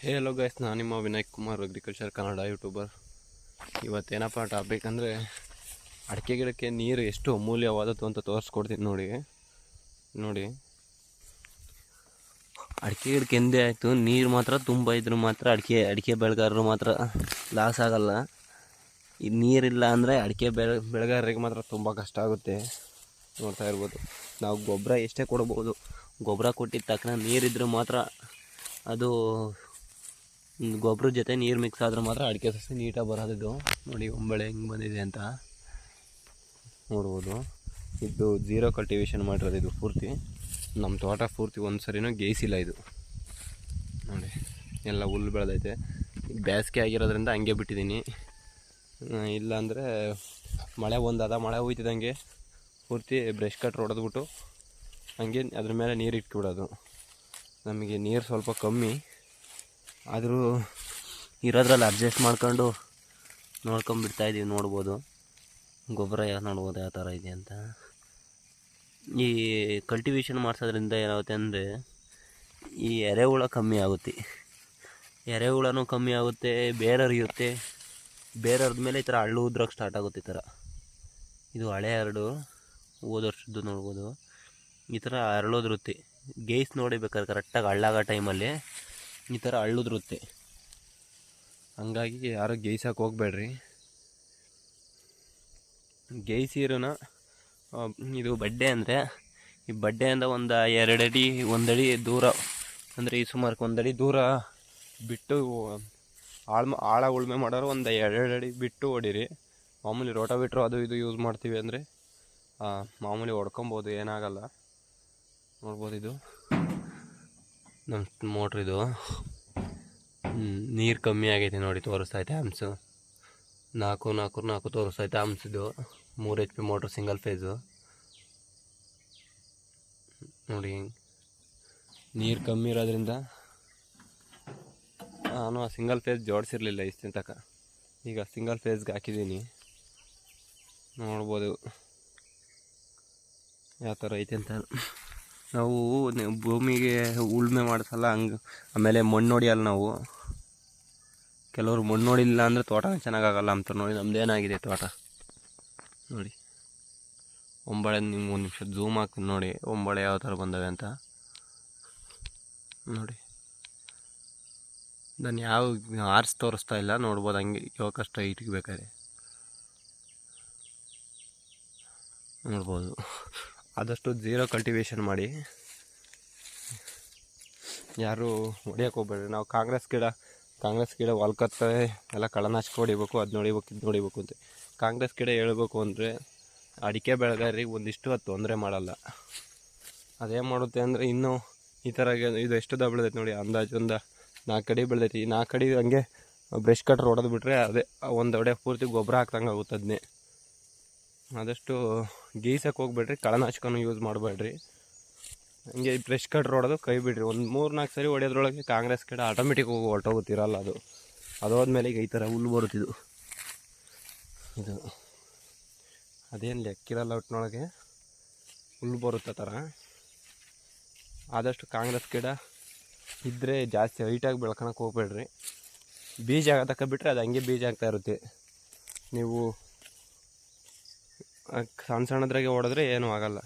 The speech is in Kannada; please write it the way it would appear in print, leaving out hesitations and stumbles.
ಹೇಲೋ ಗೈಸ್, ನಾನು ನಿಮ್ಮ ವಿನಾಯಕ್ ಕುಮಾರ್, ಅಗ್ರಿಕಲ್ಚರ್ ಕನ್ನಡ ಯೂಟ್ಯೂಬರ್. ಇವತ್ತೇನಪ್ಪ ಟಾಪಿಕ್ ಅಂದರೆ, ಅಡಿಕೆ ಗಿಡಕ್ಕೆ ನೀರು ಎಷ್ಟು ಅಮೂಲ್ಯವಾದದ್ದು ಅಂತ ತೋರಿಸ್ಕೊಡ್ತೀನಿ ನೋಡಿ. ಅಡಿಕೆ ಗಿಡಕ್ಕೆ ಎಂದೇ ಆಯಿತು, ನೀರು ಮಾತ್ರ ತುಂಬ ಇದ್ರೂ ಮಾತ್ರ ಅಡಿಕೆ ಬೆಳೆಗಾರರು ಮಾತ್ರ ಲಾಸ್ ಆಗಲ್ಲ. ಈ ನೀರಿಲ್ಲ ಅಂದರೆ ಅಡಿಕೆ ಬೆಳೆಗಾರರಿಗೆ ಮಾತ್ರ ತುಂಬ ಕಷ್ಟ ಆಗುತ್ತೆ. ನೋಡ್ತಾ ಇರ್ಬೋದು, ನಾವು ಗೊಬ್ಬರ ಎಷ್ಟೇ ಕೊಡ್ಬೋದು, ಗೊಬ್ಬರ ಕೊಟ್ಟಿದ್ದ ತಕ್ಷಣ ನೀರಿದ್ರೆ ಮಾತ್ರ ಅದು ಗೊಬ್ಬರ ಜೊತೆ ನೀರು ಮಿಕ್ಸ್ ಆದ್ರೆ ಮಾತ್ರ ಅಡಿಕೆ ಸಸಿ ನೀಟಾಗಿ ಬರೋದಿದ್ದು. ನೋಡಿ ಒಂಬಳೆ ಹೆಂಗೆ ಬಂದಿದೆ ಅಂತ ನೋಡ್ಬೋದು. ಇದು ಝೀರೋ ಕಲ್ಟಿವೇಷನ್ ಮಾಡಿರೋದು. ಇದು ಪೂರ್ತಿ ನಮ್ಮ ತೋಟ ಪೂರ್ತಿ ಒಂದು ಸರಿನೂ ಗೇಯ್ಸಿಲ್ಲ. ಇದು ನೋಡಿ ಎಲ್ಲ ಹುಲ್ಲು ಬೆಳೆದೈತೆ. ಬೇಸಿಗೆ ಆಗಿರೋದ್ರಿಂದ ಹಂಗೆ ಬಿಟ್ಟಿದ್ದೀನಿ. ಇಲ್ಲಾಂದರೆ ಮಳೆ ಮಳೆ ಹೋಯ್ತಿದ್ದಂಗೆ ಪೂರ್ತಿ ಬ್ರಷ್ ಕಟ್ ಹೊಡೆದ್ಬಿಟ್ಟು ಹಂಗೆ ಅದ್ರ ಮೇಲೆ ನೀರು ಇಟ್ಬಿಡೋದು. ನಮಗೆ ನೀರು ಸ್ವಲ್ಪ ಕಮ್ಮಿ ಆದರೂ ಇರೋದ್ರಲ್ಲಿ ಅಡ್ಜಸ್ಟ್ ಮಾಡ್ಕೊಂಡು ನೋಡ್ಕೊಂಬಿಡ್ತಾಯಿದ್ದೀವಿ. ನೋಡ್ಬೋದು ಗೊಬ್ಬರ ನೋಡ್ಬೋದು ಯಾವ ಥರ ಇದೆ ಅಂತ. ಈ ಕಲ್ಟಿವೇಷನ್ ಮಾಡಿಸೋದ್ರಿಂದ ಏನಾಗುತ್ತೆ ಅಂದರೆ ಈ ಎರೆಹುಳ ಕಮ್ಮಿ ಆಗುತ್ತೆ. ಎರೆಹುಳನೂ ಕಮ್ಮಿ ಆಗುತ್ತೆ, ಬೇರರಿಯುತ್ತೆ. ಬೇರರ್ದ ಮೇಲೆ ಈ ಥರ ಹಳ್ಳು ಉದ್ರಕ್ಕೆ ಸ್ಟಾರ್ಟ್ ಆಗುತ್ತೆ. ಈ ಥರ ಇದು ಹಳೆ ಹರಡು, ಹೋದ ವರ್ಷದ್ದು ನೋಡ್ಬೋದು. ಈ ಥರ ಹರಳೋದಿರುತ್ತೆ. ಗೇಯ್ಸ್ ನೋಡಿಬೇಕಾದ್ರೆ ಕರೆಕ್ಟಾಗಿ ಹಳ್ಳಾಗೋ ಟೈಮಲ್ಲಿ ಈ ಥರ ಹಳ್ಳುದ್ರುತ್ತೆ. ಹಂಗಾಗಿ ಯಾರು ಗೇಯ್ಸಕ್ಕೆ ಹೋಗ್ಬೇಡ್ರಿ. ಗೇಯ್ಸಿರೋನ ಇದು ಬಡ್ಡೆ ಅಂದರೆ, ಈ ಬಡ್ಡೆಯಿಂದ ಒಂದು 2 ಅಡಿ 1 ಅಡಿ ದೂರ, ಅಂದರೆ ಈ ಸುಮಾರು 1 ಅಡಿ ದೂರ ಬಿಟ್ಟು ಆಳ ಉಳುಮೆ ಮಾಡೋರು ಒಂದು 2 ಅಡಿ ಬಿಟ್ಟು ಹೊಡೀರಿ. ಮಾಮೂಲಿ ರೋಟಾವೇಟ್ರು ಅದು ಇದು ಯೂಸ್ ಮಾಡ್ತೀವಿ ಅಂದರೆ ಮಾಮೂಲಿ ಹೊಡ್ಕೊಬೋದು, ಏನಾಗಲ್ಲ. ನೋಡ್ಬೋದು ಇದು ನಮ್ಮ ಮೋಟ್ರಿದು. ನೀರು ಕಮ್ಮಿ ಆಗೈತೆ ನೋಡಿ, ತೋರಿಸ್ತೈತೆ ಆಮ್ಸು 4 ತೋರಿಸ್ತೈತೆ ಆಮ್ಸಿದು. 3 HP ಮೋಟ್ರ್, ಸಿಂಗಲ್ ಫೇಸು. ನೋಡಿ ನೀರು ಕಮ್ಮಿ ಇರೋದ್ರಿಂದ ನಾನು ಆ ಸಿಂಗಲ್ ಫೇಸ್ ಜೋಡಿಸಿರಲಿಲ್ಲ ಇಷ್ಟಿನ ತನಕ. ಈಗ ಸಿಂಗಲ್ ಫೇಸ್ಗೆ ಹಾಕಿದ್ದೀನಿ. ನೋಡ್ಬೋದು ಯಾವ ಥರ ಐತೆ ಅಂತ. ನಾವು ಭೂಮಿಗೆ ಉಳುಮೆ ಮಾಡಿಸಲ್ಲ ಹಂಗೆ. ಆಮೇಲೆ ಮಣ್ಣು ಹೊಡಿಯಲ್ಲ ನಾವು. ಕೆಲವರು ಮಣ್ಣು ಹೊಡಿಲಿಲ್ಲ ಅಂದರೆ ತೋಟನೇ ಚೆನ್ನಾಗಾಗಲ್ಲ ಅಂತ. ನೋಡಿ ನಮ್ಮದೇನಾಗಿದೆ ತೋಟ ನೋಡಿ. ಒಂಬಳೆ ನಿಮ್ಗೆ 1 ನಿಮಿಷ ಝೂಮ್ ಹಾಕ್ತೀನಿ ನೋಡಿ, ಒಂಬಳೆ ಯಾವ ಥರ ಬಂದವೆ ಅಂತ ನೋಡಿ. ನಾನು ಯಾವ ಆರಿಸಿ ತೋರಿಸ್ತಾ ಇಲ್ಲ, ನೋಡ್ಬೋದು ಹಂಗೆ ಯೋಗಷ್ಟು ಹೈಟಿಗೆ ಬೇಕಾದ್ರೆ ನೋಡ್ಬೋದು. ಆದಷ್ಟು ಝೀರೋ ಕಲ್ಟಿವೇಷನ್ ಮಾಡಿ, ಯಾರು ಹೊಡಿಯೋಕೆ ಹೋಗ್ಬೇಡ್ರಿ. ನಾವು ಕಾಂಗ್ರೆಸ್ ಗಿಡ ಹೊಲ್ಕತ್ತವೆ ಎಲ್ಲ ಕಳೆನಾಶಕ ಹೊಡಿಬೇಕು, ಅದು ನೋಡಿಬೇಕು ಇದು ನೋಡಿಬೇಕು ಅಂತ. ಕಾಂಗ್ರೆಸ್ ಗಿಡ ಹೇಳ್ಬೇಕು ಅಂದರೆ ಅಡಿಕೆ ಬೆಳೆಗಾರರಿಗೆ ಒಂದಿಷ್ಟು ಅದು ತೊಂದರೆ ಮಾಡಲ್ಲ. ಅದೇನು ಮಾಡುತ್ತೆ ಅಂದರೆ, ಇನ್ನೂ ಈ ಥರ ಇದು ಎಷ್ಟು ಬೆಳೆದೈತೆ ನೋಡಿ, ಅಂದಾಜು ಒಂದು 4 ಅಡಿ ಬೆಳೆದೈತಿ. ಈ 4 ಅಡಿ ಹಂಗೆ ಬ್ರಷ್ ಕಟ್ರ್ ಹೊಡೆದು ಬಿಟ್ರೆ ಅದೇ ಒಂದು ಒಡೆ ಪೂರ್ತಿ ಗೊಬ್ಬರ ಹಾಕ್ದಂಗೆ ಆಗುತ್ತೆ. ಅದನ್ನೇ ಆದಷ್ಟು ಗೀಸಕ್ಕೆ ಹೋಗ್ಬೇಡ್ರಿ, ಕಳೆನಾಶಕನೂ ಯೂಸ್ ಮಾಡಬೇಡ್ರಿ. ಹಂಗೆ ಬ್ರಷ್ ಕಟ್ರ್ ಹೊಡೆದು ಕೈ ಬಿಡ್ರಿ. ಒಂದು 3-4 ಸರಿ ಹೊಡೆಯೋದ್ರೊಳಗೆ ಕಾಂಗ್ರೆಸ್ ಗಿಡ ಆಟೋಮೆಟಿಕ್ ಹೋಗಿ ಹೊರಟೋಗುತ್ತಿರಲ್ಲ. ಅದಾದ್ಮೇಲೆ ಈಗ ಈ ಥರ ಹುಲ್ಲು ಬರುತ್ತಿದ್ದು. ಇದು ಅದೇನು ಲೆಕ್ಕಿರಲ್ಲ, ಒಟ್ಟಿನೊಳಗೆ ಹುಲ್ಲು ಬರುತ್ತೆ ಥರ. ಆದಷ್ಟು ಕಾಂಗ್ರೆಸ್ ಗಿಡ ಇದ್ದರೆ ಜಾಸ್ತಿ ಹೈಟಾಗಿ ಬೆಳ್ಕೊಳಕ್ಕೆ ಹೋಗ್ಬೇಡ್ರಿ. ಬೀಜ ತಗೊಬಿಟ್ರೆ ಅದು ಹಂಗೆ ಬೀಜ ಆಗ್ತಾ ಇರುತ್ತೆ. ನೀವು ಸಣ್ಣದ್ರಾಗೆ ಹೊಡೆದ್ರೆ ಏನೂ ಆಗಲ್ಲ.